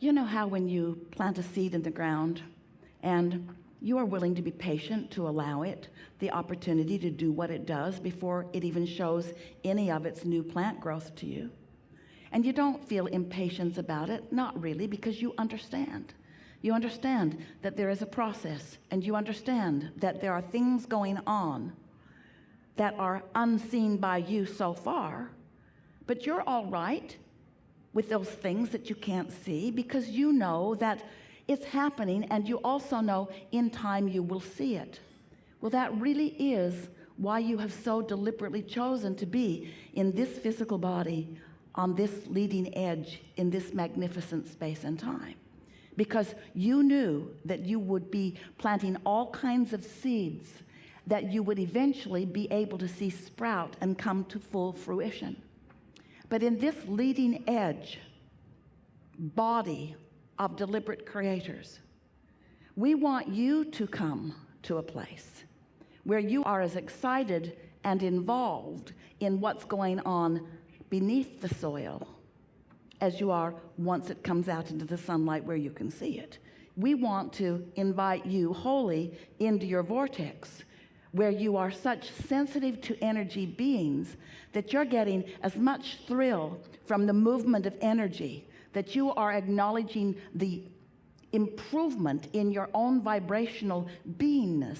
You know how when you plant a seed in the ground and you are willing to be patient to allow it the opportunity to do what it does before it even shows any of its new plant growth to you, and you don't feel impatience about it? Not really, because you understand that there is a process, and you understand that there are things going on that are unseen by you so far, but you're all right with those things that you can't see, because you know that it's happening, and you also know in time you will see it. Well, that really is why you have so deliberately chosen to be in this physical body, on this leading edge, in this magnificent space and time, because you knew that you would be planting all kinds of seeds that you would eventually be able to see sprout and come to full fruition. But in this leading edge body of deliberate creators, we want you to come to a place where you are as excited and involved in what's going on beneath the soil as you are once it comes out into the sunlight where you can see it. We want to invite you wholly into your vortex, where you are such sensitive to energy beings that you're getting as much thrill from the movement of energy, that you are acknowledging the improvement in your own vibrational beingness,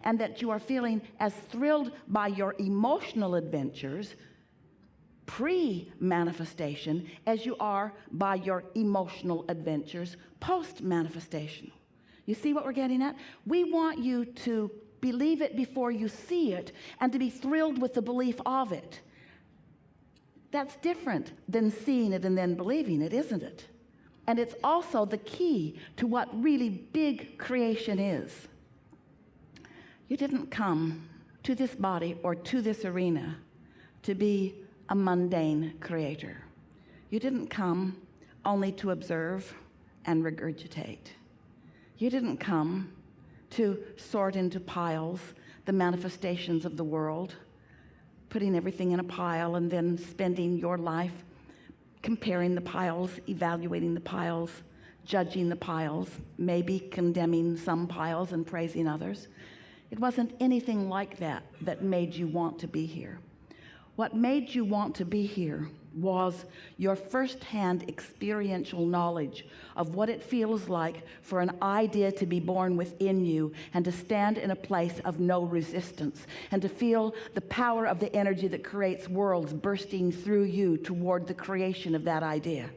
and that you are feeling as thrilled by your emotional adventures pre-manifestation as you are by your emotional adventures post-manifestation. You see what we're getting at? We want you to believe it before you see it, and to be thrilled with the belief of it. That's different than seeing it and then believing it, isn't it? And it's also the key to what really big creation is. You didn't come to this body or to this arena to be a mundane creator. You didn't come only to observe and regurgitate. You didn't come to sort into piles the manifestations of the world, putting everything in a pile and then spending your life comparing the piles, evaluating the piles, judging the piles, maybe condemning some piles and praising others. It wasn't anything like that that made you want to be here. What made you want to be here was your firsthand experiential knowledge of what it feels like for an idea to be born within you, and to stand in a place of no resistance, and to feel the power of the energy that creates worlds bursting through you toward the creation of that idea.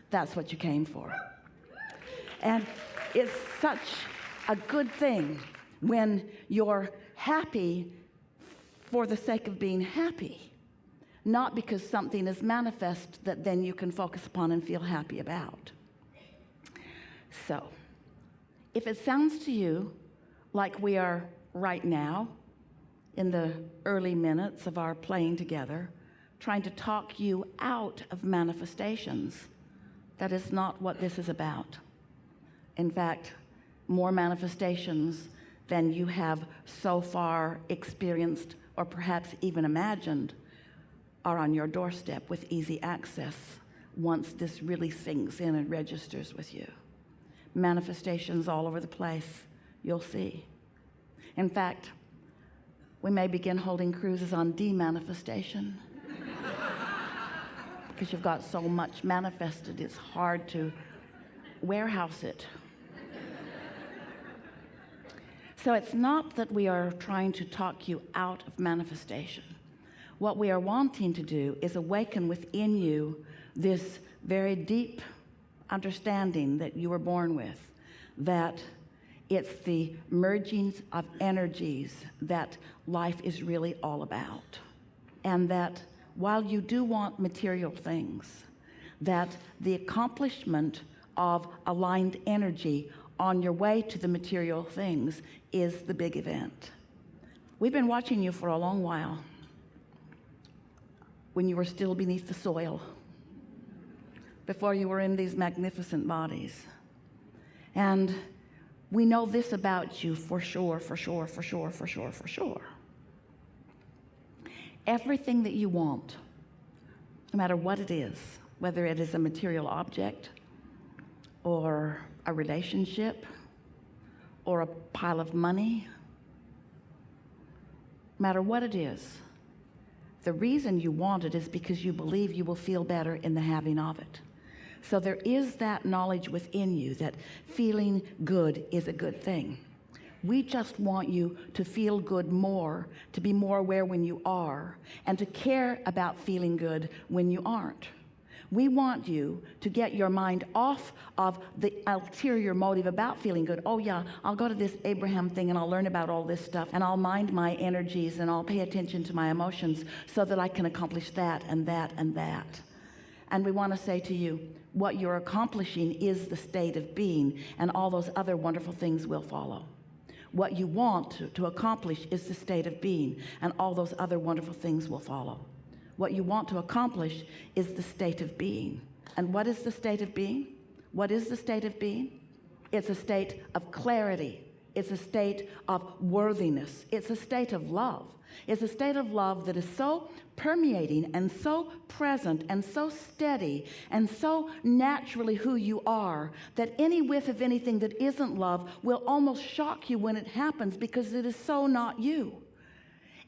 That's what you came for. And it's such a good thing when you're happy for the sake of being happy, not because something is manifest that then you can focus upon and feel happy about. So, if it sounds to you like we are right now, in the early minutes of our playing together, trying to talk you out of manifestations, that is not what this is about. In fact, more manifestations than you have so far experienced or perhaps even imagined are on your doorstep with easy access once this really sinks in and registers with you. Manifestations all over the place, you'll see. In fact, we may begin holding cruises on demanifestation because you've got so much manifested, it's hard to warehouse it. So it's not that we are trying to talk you out of manifestation. What we are wanting to do is awaken within you this very deep understanding that you were born with, that it's the mergings of energies that life is really all about. And that while you do want material things, that the accomplishment of aligned energy on your way to the material things is the big event. We've been watching you for a long while, when you were still beneath the soil, before you were in these magnificent bodies. And we know this about you for sure, for sure, for sure, for sure, for sure. Everything that you want, no matter what it is, whether it is a material object, or a relationship or a pile of money, no matter what it is, the reason you want it is because you believe you will feel better in the having of it. So there is that knowledge within you that feeling good is a good thing. We just want you to feel good more, to be more aware when you are, and to care about feeling good when you aren't. We want you to get your mind off of the ulterior motive about feeling good. Oh yeah, I'll go to this Abraham thing and I'll learn about all this stuff and I'll mind my energies and I'll pay attention to my emotions so that I can accomplish that and that and that. And we want to say to you, what you're accomplishing is the state of being, and all those other wonderful things will follow. What you want to accomplish is the state of being, and all those other wonderful things will follow. What you want to accomplish is the state of being. And what is the state of being? What is the state of being? It's a state of clarity. It's a state of worthiness. It's a state of love. It's a state of love that is so permeating and so present and so steady and so naturally who you are that any whiff of anything that isn't love will almost shock you when it happens, because it is so not you.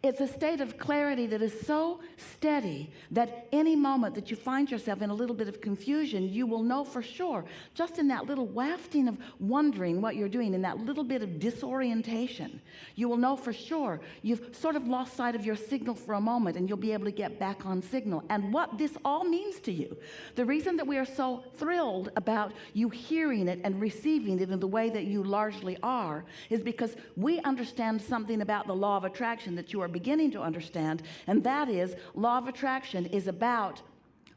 It's a state of clarity that is so steady that any moment that you find yourself in a little bit of confusion, you will know for sure, just in that little wafting of wondering what you're doing, in that little bit of disorientation, you will know for sure you've sort of lost sight of your signal for a moment, and you'll be able to get back on signal. And what this all means to you, the reason that we are so thrilled about you hearing it and receiving it in the way that you largely are, is because we understand something about the law of attraction that you are beginning to understand, and that is, law of attraction is about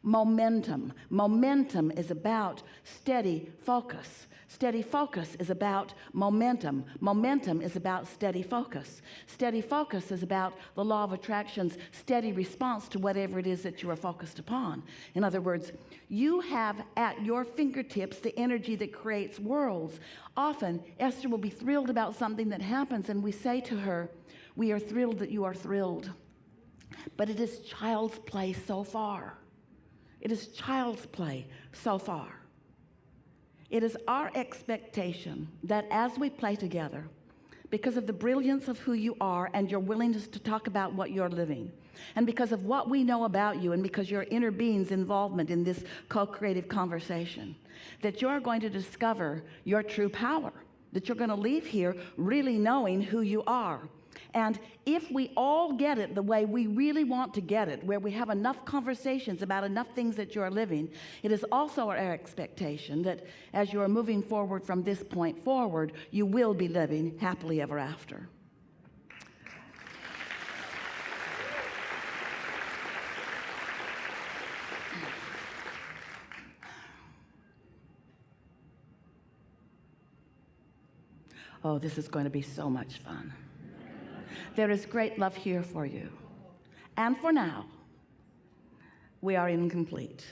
momentum. Momentum is about steady focus. Steady focus is about momentum. Momentum is about steady focus. Steady focus is about the law of attraction's steady response to whatever it is that you are focused upon. In other words, you have at your fingertips the energy that creates worlds. Often, Esther will be thrilled about something that happens, and we say to her, "We are thrilled that you are thrilled." But it is child's play so far. It is child's play so far. It is our expectation that as we play together, because of the brilliance of who you are and your willingness to talk about what you're living, and because of what we know about you, and because your inner being's involvement in this co-creative conversation, that you're going to discover your true power, that you're going to leave here really knowing who you are. And if we all get it the way we really want to get it, where we have enough conversations about enough things that you're living, it is also our expectation that as you are moving forward from this point forward, you will be living happily ever after. Oh, this is going to be so much fun. There is great love here for you. And for now, we are incomplete.